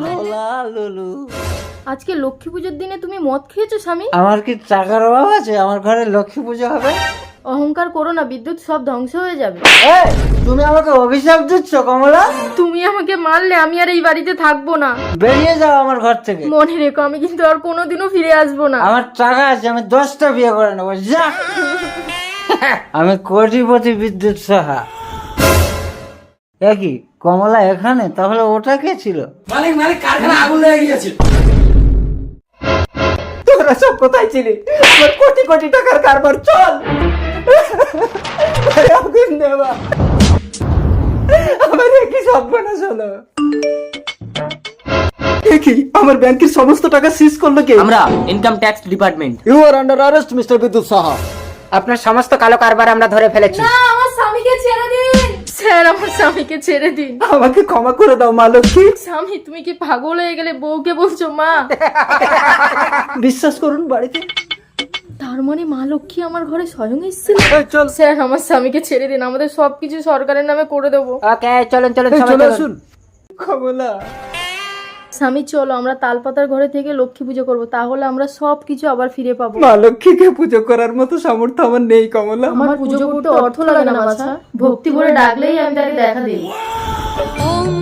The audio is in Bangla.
লোলা লুলু। আজকে লক্ষ্মী পুজোর দিনে তুমি মদ খেয়েছো স্বামী? আমার কি টাকার অভাব আছে আমার ঘরে লক্ষ্মী পুজো হবে? অহংকার করো না, বিদ্যুৎ সব ধ্বংস হয়ে যাবে। এই, তুমি আমাকে অভিশাপ দিচ্ছ কমলা? তুমি আমাকে মারলে আমি আর এই বাড়িতে থাকবো না। বেরিয়ে যাও আমার ঘর থেকে। মনে রেখো, আমি কিন্তু আর কোনোদিনও ফিরে আসবো না। আমার টাকা আছে, আমি 10টা বিয়ে করে নেবো। যা। আমি কোটিপতি বিদ্যুৎ সাহা। একই কমলা এখানে, তাহলে ওটা কে ছিল? মালিক মালিক কারখানা আগুন লেগে গিয়েছে। তোরা সব কোথায় ছিলি? আমার কোটি কোটি টাকার কারবার, চল। আগুন দেওয়া আমার একই সর্বনাশ হলো। কি আমার ব্যাংকের সমস্ত টাকা সিজ করলো কে? আমরা income tax department. You are under arrest mister Bidyut Saha. আপনার সমস্ত কালো কারবার আমরা ধরে ফেলেছি। না, আমার স্বামীকে ছেড়ে দিন স্যার, আমার স্বামীকে ছেড়ে দিন। আমাকে ক্ষমা করে দাও মা লক্ষ্মী। স্বামী, তুমি কি পাগল হয়ে গেলে? বউকে বলছো মা? বিশ্বাস করুন বাড়িতে। তার মানে মা লক্ষ্মী আমার ঘরে স্বয়ং এসেছিল। চল স্যার, আমার স্বামীকে ছেড়ে দিন, আমাদের সবকিছু সরকারের নামে করে দেবো। ওকে, চলুন চলুন সবাই চলে চলুন। আসুন। কমলা স্বামী চলো, আমরা তালপাতার ঘরে থেকে লক্ষ্মী পুজো করবো, তাহলে আমরা সবকিছু আবার ফিরে পাবো। মা লক্ষ্মীকে পুজো করার মতো সামর্থ্য আমার নেই কমলা। আমার পুজো করতে অর্থ লাগে না বাছা, ভক্তি ভরে ডাকলেই আমি তাকে দেখা দিই। ওম